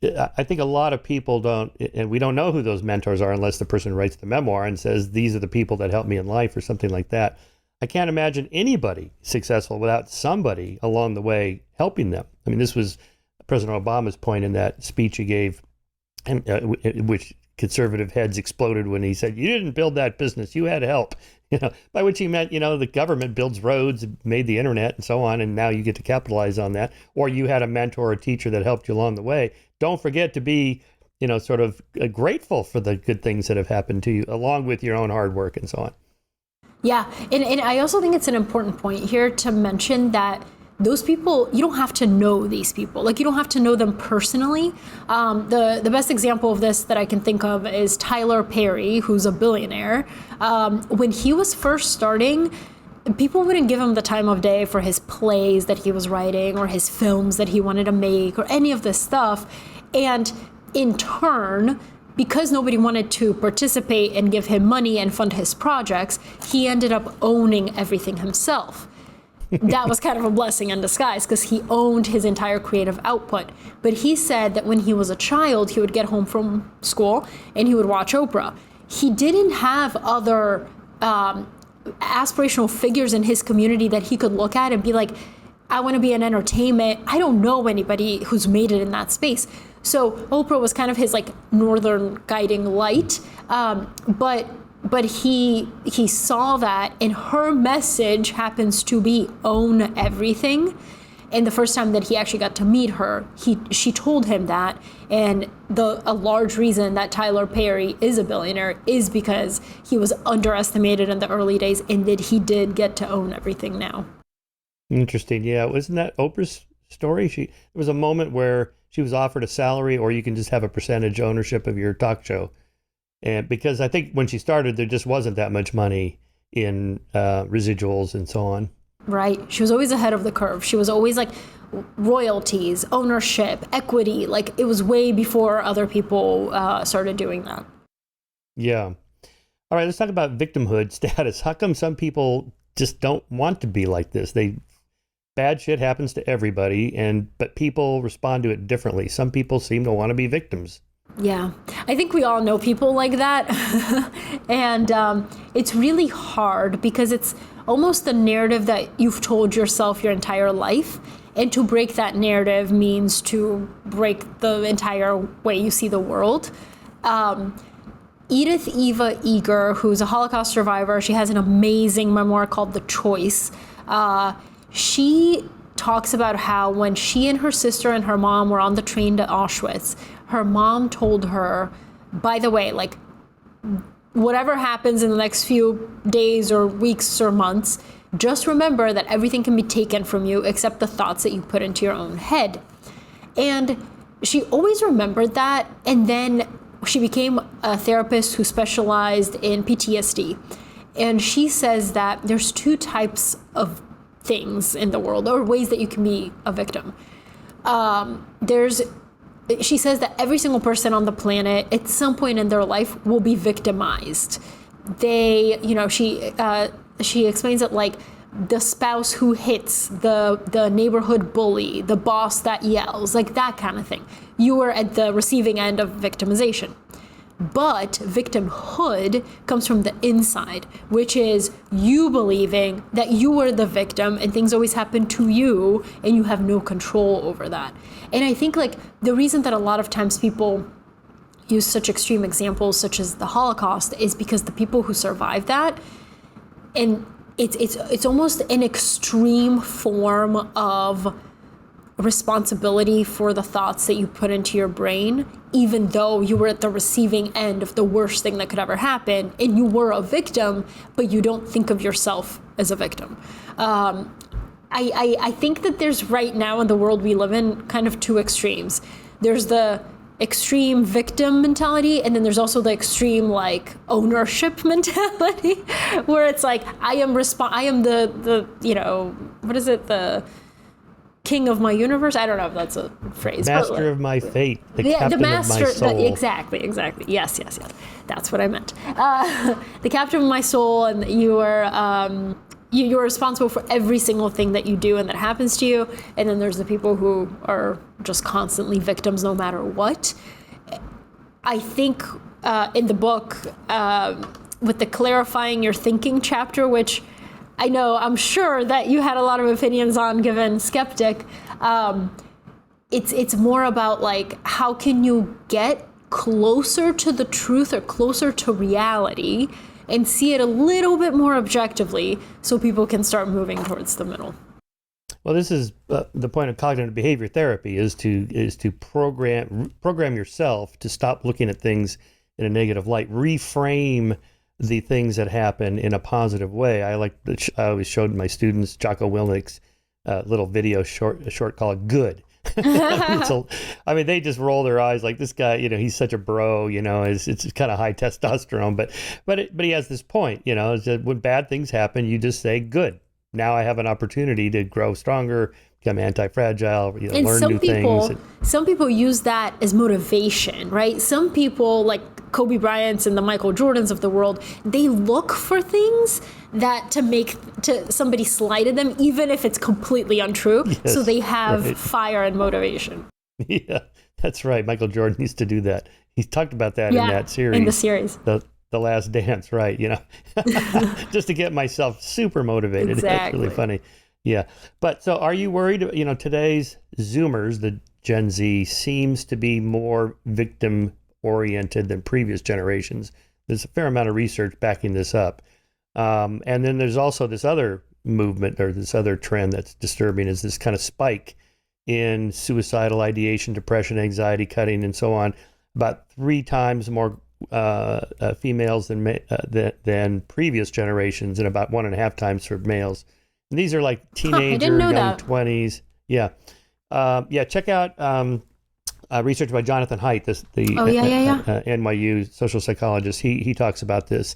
S1: But I think a lot of people don't, and we don't know who those mentors are unless the person writes the memoir and says, these are the people that helped me in life or something like that. I can't imagine anybody successful without somebody along the way helping them. I mean, this was President Obama's point in that speech he gave, and which conservative heads exploded when he said, you didn't build that business, you had help. By which he meant, the government builds roads, made the internet and so on, and now you get to capitalize on that. Or you had a mentor or a teacher that helped you along the way. Don't forget to be, sort of grateful for the good things that have happened to you, along with your own hard work and so on.
S2: Yeah, and I also think it's an important point here to mention that those people, you don't have to know these people. Like, you don't have to know them personally. The best example of this that I can think of is Tyler Perry, who's a billionaire. When he was first starting, people wouldn't give him the time of day for his plays that he was writing or his films that he wanted to make or any of this stuff. And in turn, because nobody wanted to participate and give him money and fund his projects, he ended up owning everything himself. That was kind of a blessing in disguise because he owned his entire creative output. But he said that when he was a child, he would get home from school and he would watch Oprah. He didn't have other aspirational figures in his community that he could look at and be like, I want to be in entertainment. I don't know anybody who's made it in that space. So Oprah was kind of his like northern guiding light. But he saw that, and her message happens to be own everything. And the first time that he actually got to meet her, she told him that. And a large reason that Tyler Perry is a billionaire is because he was underestimated in the early days, and that he did get to own everything now.
S1: Interesting. Yeah. Wasn't that Oprah's story? There was a moment where she was offered a salary, or you can just have a percentage ownership of your talk show. And because I think when she started, there just wasn't that much money in residuals and so on.
S2: Right. She was always ahead of the curve. She was always like royalties, ownership, equity. Like, it was way before other people started doing that.
S1: Yeah. All right. Let's talk about victimhood status. How come some people just don't want to be like this? Bad shit happens to everybody, but people respond to it differently. Some people seem to want to be victims.
S2: Yeah, I think we all know people like that. And it's really hard because it's almost the narrative that you've told yourself your entire life. And to break that narrative means to break the entire way you see the world. Edith Eva Eger, who's a Holocaust survivor, she has an amazing memoir called The Choice. She talks about how when she and her sister and her mom were on the train to Auschwitz, her mom told her, by the way, like, whatever happens in the next few days or weeks or months, just remember that everything can be taken from you except the thoughts that you put into your own head. And she always remembered that. And then she became a therapist who specialized in PTSD. And she says that there's two types of things in the world, or ways that you can be a victim. She says that every single person on the planet at some point in their life will be victimized. She explains it like the spouse who hits, the neighborhood bully, the boss that yells, like that kind of thing. You are at the receiving end of victimization. But victimhood comes from the inside, which is you believing that you were the victim and things always happen to you and you have no control over that. And I think like the reason that a lot of times people use such extreme examples such as the Holocaust is because the people who survived that, and it's almost an extreme form of responsibility for the thoughts that you put into your brain, even though you were at the receiving end of the worst thing that could ever happen and you were a victim, but you don't think of yourself as a victim. I think that there's right now in the world we live in kind of two extremes. There's the extreme victim mentality, and then there's also the extreme like ownership mentality where it's like I am the what is it, the king of my universe? I don't know if that's a phrase.
S1: Master of my fate. The captain of my soul.
S2: Exactly. Yes. That's what I meant. The captain of my soul, and you are you're responsible for every single thing that you do and that happens to you. And then there's the people who are just constantly victims no matter what. I think in the book, with the clarifying your thinking chapter, which I'm sure that you had a lot of opinions on given Skeptic. It's more about like, how can you get closer to the truth or closer to reality and see it a little bit more objectively so people can start moving towards the middle.
S1: Well, this is the point of cognitive behavior therapy is to program yourself to stop looking at things in a negative light, reframe the things that happen in a positive way. I always showed my students Jocko Willink's little video short called Good. So, I mean, they just roll their eyes like, this guy, he's such a bro, it's kind of high testosterone, but he has this point, is that when bad things happen, you just say, good. Now I have an opportunity to grow stronger, become anti-fragile, learn new things.
S2: Some people use that as motivation, right? Some people, like Kobe Bryant's and the Michael Jordans of the world, they look for things that to somebody slighted them, even if it's completely untrue. Yes, so they have fire and motivation.
S1: Yeah, that's right. Michael Jordan used to do that. He talked about that in that series.
S2: In the series.
S1: The Last Dance, right? Just to get myself super motivated.
S2: Exactly.
S1: That's really funny. Yeah. But so are you worried, today's Zoomers, the Gen Z, seems to be more victim oriented than previous generations. There's a fair amount of research backing this up. And then there's also this other movement or this other trend that's disturbing, is this kind of spike in suicidal ideation, depression, anxiety, cutting, and so on. About 3 times more females than previous generations, and about 1.5 times for males. And these are like teenager, young 20s. Yeah. Check out research by Jonathan Haidt, the NYU social psychologist. He talks about this.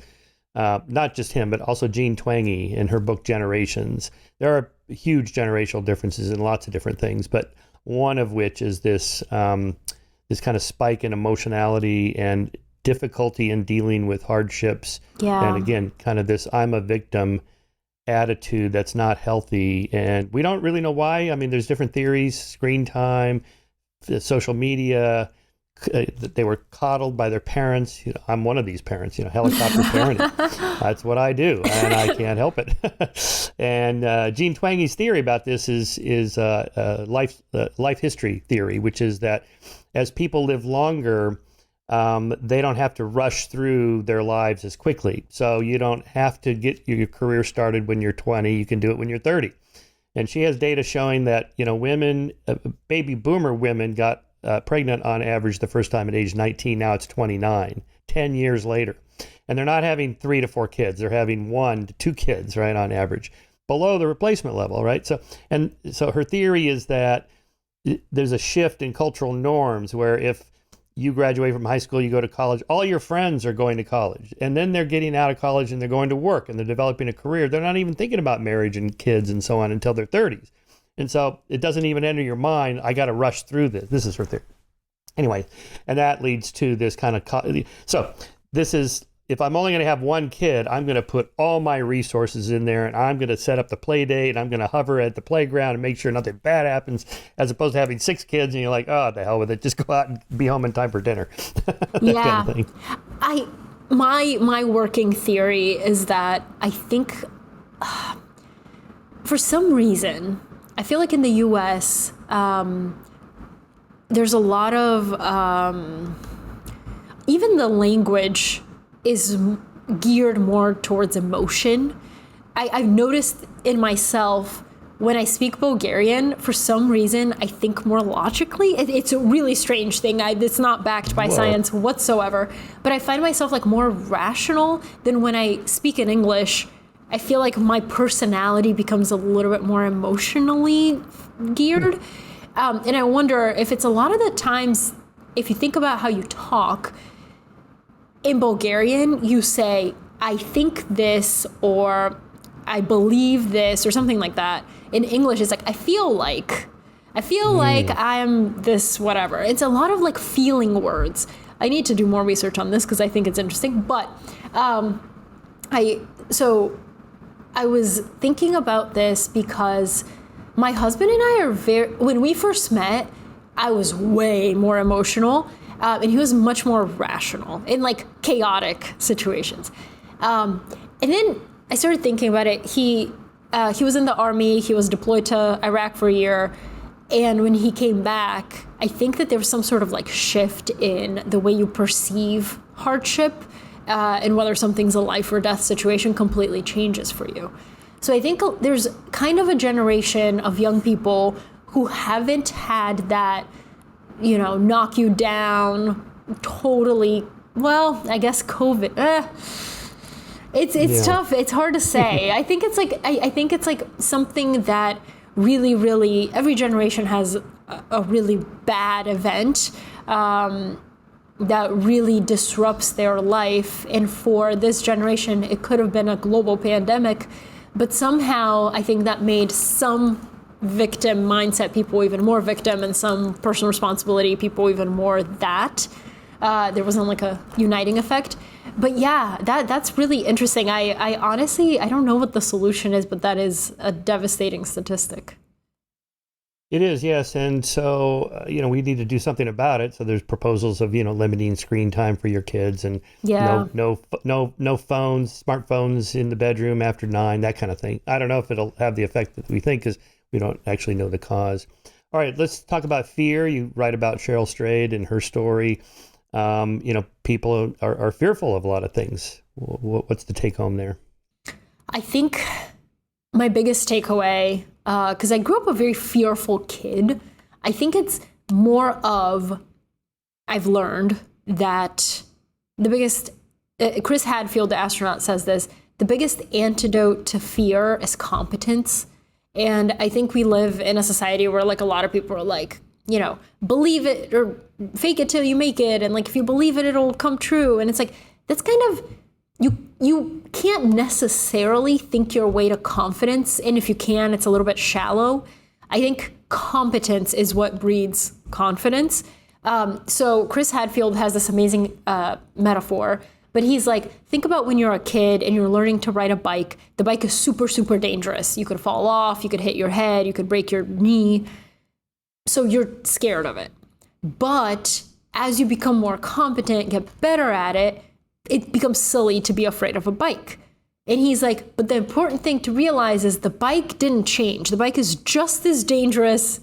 S1: Not just him, but also Jean Twenge in her book Generations. There are huge generational differences in lots of different things, but one of which is this kind of spike in emotionality and difficulty in dealing with hardships.
S2: Yeah.
S1: And again, kind of this I'm a victim attitude that's not healthy. And we don't really know why. I mean, there's different theories: screen time, social media, that they were coddled by their parents. I'm one of these parents, helicopter parenting. That's what I do, and I can't help it. And Jean Twenge's theory about this is life history theory, which is that as people live longer, they don't have to rush through their lives as quickly. So you don't have to get your career started when you're 20. You can do it when you're 30. And she has data showing that, women, baby boomer women got pregnant on average the first time at age 19. Now it's 29, 10 years later. And they're not having 3 to 4 kids. They're having 1 to 2 kids, right, on average, below the replacement level, right? So her theory is that there's a shift in cultural norms where if you graduate from high school, you go to college, all your friends are going to college, and then they're getting out of college and they're going to work and they're developing a career. They're not even thinking about marriage and kids and so on until their 30s. And so it doesn't even enter your mind, I got to rush through this. This is her theory. Anyway, and that leads to this kind of, so this is, if I'm only going to have 1 kid, I'm going to put all my resources in there, and I'm going to set up the play date, and I'm going to hover at the playground and make sure nothing bad happens, as opposed to having 6 kids and you're like, oh, the hell with it, just go out and be home in time for dinner.
S2: Yeah.
S1: Kind of thing.
S2: My working theory is that I think for some reason, I feel like in the US, there's a lot of, even the language is geared more towards emotion. I've noticed in myself when I speak Bulgarian, for some reason, I think more logically. It's a really strange thing. It's not backed by science whatsoever. But I find myself like more rational than when I speak in English. I feel like my personality becomes a little bit more emotionally geared. And I wonder if it's a lot of the times, if you think about how you talk, in Bulgarian, you say, I think this, or I believe this, or something like that. In English, it's like, I feel like I'm this, whatever. It's a lot of like feeling words. I need to do more research on this because I think it's interesting. But I was thinking about this because my husband and I are when we first met, I was way more emotional. And he was much more rational in like chaotic situations. And then I started thinking about it. He was in the army. He was deployed to Iraq for a year. And when he came back, I think that there was some sort of like shift in the way you perceive hardship and whether something's a life or death situation completely changes for you. So I think there's kind of a generation of young people who haven't had that, knock you down totally. Well, I guess COVID. It's tough. It's hard to say. I think it's like something that every generation has a really bad event that really disrupts their life. And for this generation, it could have been a global pandemic, but somehow I think that made some victim mindset people even more victim, and some personal responsibility people even more that. There wasn't like a uniting effect. But yeah, that's really interesting. I honestly, I don't know what the solution is, but that is a devastating statistic.
S1: It is, yes. And so, we need to do something about it. So there's proposals of, limiting screen time for your kids, and no phones, smartphones in the bedroom after 9, that kind of thing. I don't know if it'll have the effect that we think, because we don't actually know the cause. All right, let's talk about fear. You write about Cheryl Strayed and her story. People are fearful of a lot of things. What's the take home there?
S2: I think my biggest takeaway, because I grew up a very fearful kid, I think it's more of, I've learned that the biggest, Chris Hadfield, the astronaut, says this, the biggest antidote to fear is competence. And I think we live in a society where like a lot of people are like, believe it or fake it till you make it. And like, if you believe it, it'll come true. And it's like, that's kind of, you can't necessarily think your way to confidence. And if you can, it's a little bit shallow. I think competence is what breeds confidence. So Chris Hadfield has this amazing metaphor, but he's like, think about when you're a kid and you're learning to ride a bike. The bike is super, super dangerous. You could fall off, you could hit your head, you could break your knee. So you're scared of it. But as you become more competent, get better at it, it becomes silly to be afraid of a bike. And he's like, but the important thing to realize is the bike didn't change. The bike is just as dangerous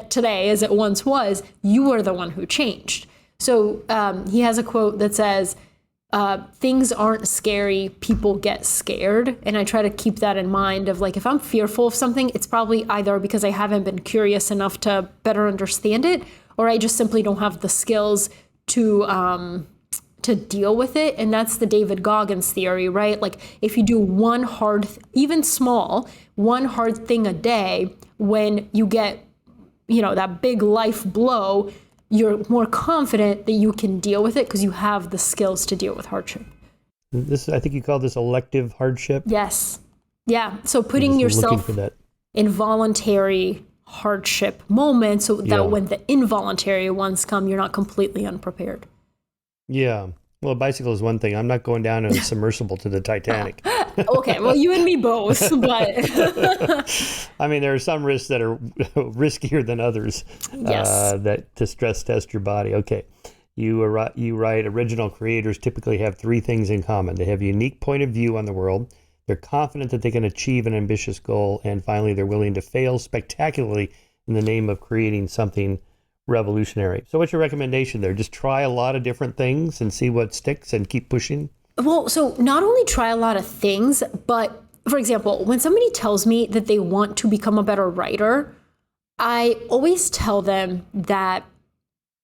S2: today as it once was. You are the one who changed. So he has a quote that says, things aren't scary, people get scared. And I try to keep that in mind of like, if I'm fearful of something, it's probably either because I haven't been curious enough to better understand it, or I just simply don't have the skills to deal with it. And that's the David Goggins theory, right? Like if you do one hard, even small, one hard thing a day, when you get, that big life blow, you're more confident that you can deal with it because you have the skills to deal with hardship.
S1: I think you call this elective hardship.
S2: Yes. Yeah. So putting yourself in voluntary hardship moments so that when the involuntary ones come, you're not completely unprepared.
S1: Yeah. Well, a bicycle is one thing. I'm not going down in a submersible to the Titanic.
S2: Okay. Well, you and me both, but
S1: I mean, there are some risks that are riskier than others.
S2: Yes.
S1: That to stress test your body. Okay. You write, original creators typically have 3 things in common. They have a unique point of view on the world. They're confident that they can achieve an ambitious goal. And finally, they're willing to fail spectacularly in the name of creating something revolutionary. So what's your recommendation there? Just try a lot of different things and see what sticks and keep pushing?
S2: Well, so not only try a lot of things, but for example, when somebody tells me that they want to become a better writer, I always tell them that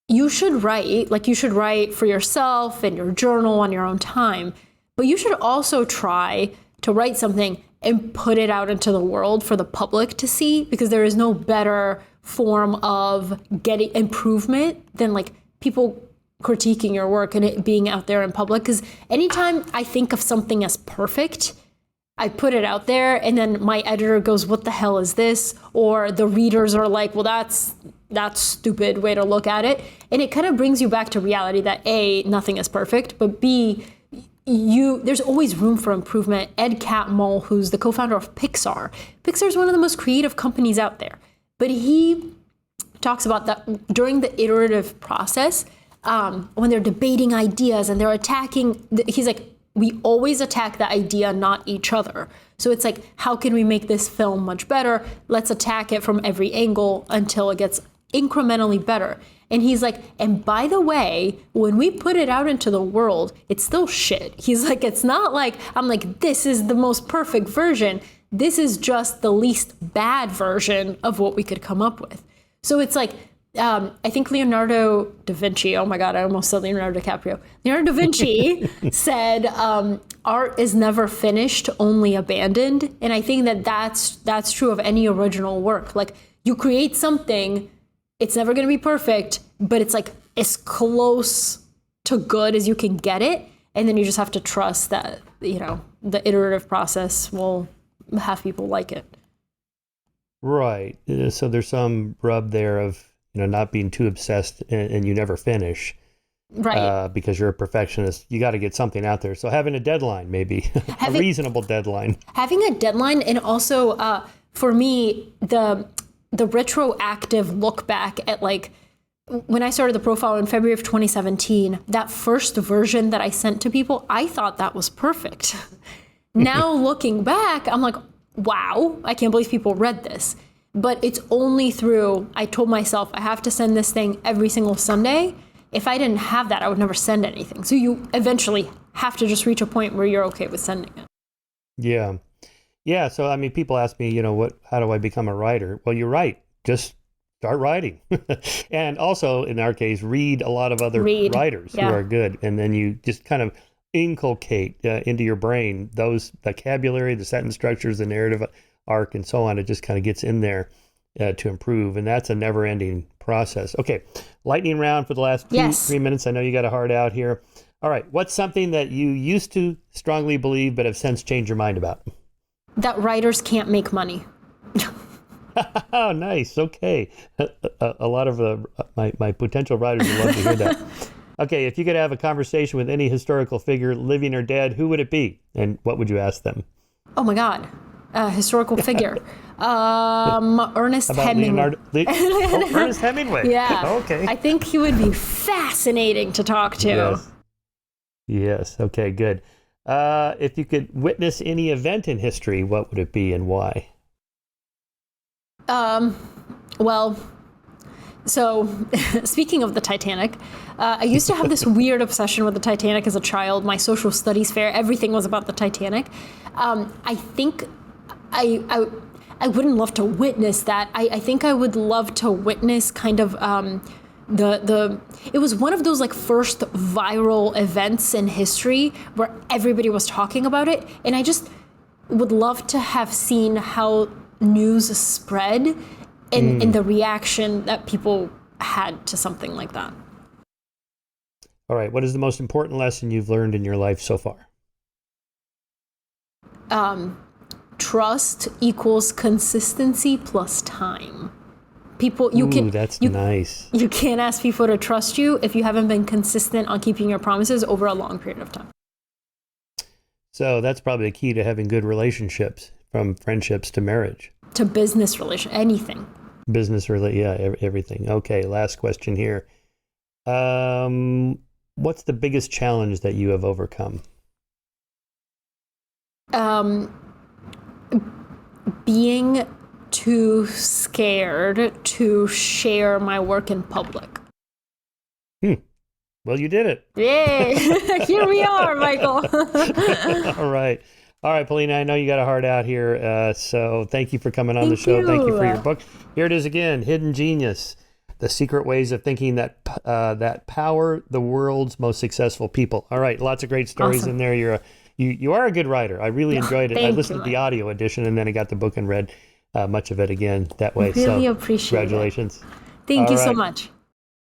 S2: you should write for yourself and your journal on your own time, but you should also try to write something and put it out into the world for the public to see, because there is no better form of getting improvement than like people critiquing your work and it being out there in public. Because anytime I think of something as perfect, I put it out there and then my editor goes, what the hell is this? Or the readers are like, well, that's stupid way to look at it. And it kind of brings you back to reality that A, nothing is perfect, but B, there's always room for improvement. Ed Catmull, who's the co-founder of Pixar. Pixar is one of the most creative companies out there. But he talks about that during the iterative process, when they're debating ideas and they're attacking, he's like, we always attack the idea, not each other. So it's like, how can we make this film much better? Let's attack it from every angle until it gets incrementally better. And he's like, and by the way, when we put it out into the world, it's still shit. He's like, it's not like, I'm like, this is the most perfect version. This is just the least bad version of what we could come up with. So it's like, I think Leonardo da Vinci, oh my God, I almost said Leonardo DiCaprio. Leonardo da Vinci said, art is never finished, only abandoned. And I think that that's true of any original work. Like, you create something, it's never going to be perfect, but it's like as close to good as you can get it. And then you just have to trust that, the iterative process will have people like it.
S1: Right. So there's some rub there of, not being too obsessed and you never finish.
S2: Right.
S1: Because you're a perfectionist. You got to get something out there. So having a deadline, maybe a reasonable deadline.
S2: Having a deadline, and also for me, the retroactive look back at like when I started the profile in February of 2017, that first version that I sent to people, I thought that was perfect. Now looking back, I'm like, wow, I can't believe people read this. But it's only through, I told myself I have to send this thing every single Sunday. If I didn't have that, I would never send anything. So you eventually have to just reach a point where you're okay with sending it.
S1: Yeah. Yeah. So, people ask me, how do I become a writer? Well, you're right. Just start writing. And also, in our case, read a lot of other writers who are good. And then you just kind of inculcate into your brain those vocabulary, the sentence structures, the narrative arc, and so on. It just kind of gets in there to improve. And that's a never-ending process. Okay. Lightning round for the last 3 minutes. I know you got a heart out here. All right. What's something that you used to strongly believe but have since changed your mind about?
S2: That writers can't make money.
S1: Oh, nice. Okay. A lot of my potential writers would love to hear that. Okay. If you could have a conversation with any historical figure, living or dead, who would it be? And what would you ask them?
S2: Oh, my God. Historical figure. Ernest Hemingway.
S1: Ernest Hemingway.
S2: Yeah.
S1: Okay.
S2: I think he would be fascinating to talk to.
S1: Yes. Okay, good. If you could witness any event in history, what would it be and why?
S2: Well, so speaking of the Titanic, I used to have this weird obsession with the Titanic as a child. My social studies fair, everything was about the Titanic. I think I wouldn't love to witness that. I think I would love to witness kind of it was one of those like first viral events in history where everybody was talking about it, and I just would love to have seen how news spread and the reaction that people had to something like that.
S1: All right. What is the most important lesson you've learned in your life so far?
S2: Trust equals consistency plus time.
S1: That's nice.
S2: You can't ask people to trust you if you haven't been consistent on keeping your promises over a long period of time.
S1: So that's probably the key to having good relationships, from friendships to marriage.
S2: To business relation, anything.
S1: Everything. Okay, last question here. What's the biggest challenge that you have overcome?
S2: Being too scared to share my work in public.
S1: Well, you did it.
S2: Yay! Here we are, Michael.
S1: All right, Polina, I know you got a heart out here, so thank you for coming on the show. Thank you for your book. Here it is again, Hidden Genius: The Secret Ways of Thinking that Power the World's Most Successful People. All right, lots of great stories in there. You are a good writer. I really enjoyed it. I listened to the audio edition, and then I got the book and read much of it again that way.
S2: Really appreciate
S1: congratulations.
S2: Thank you so much.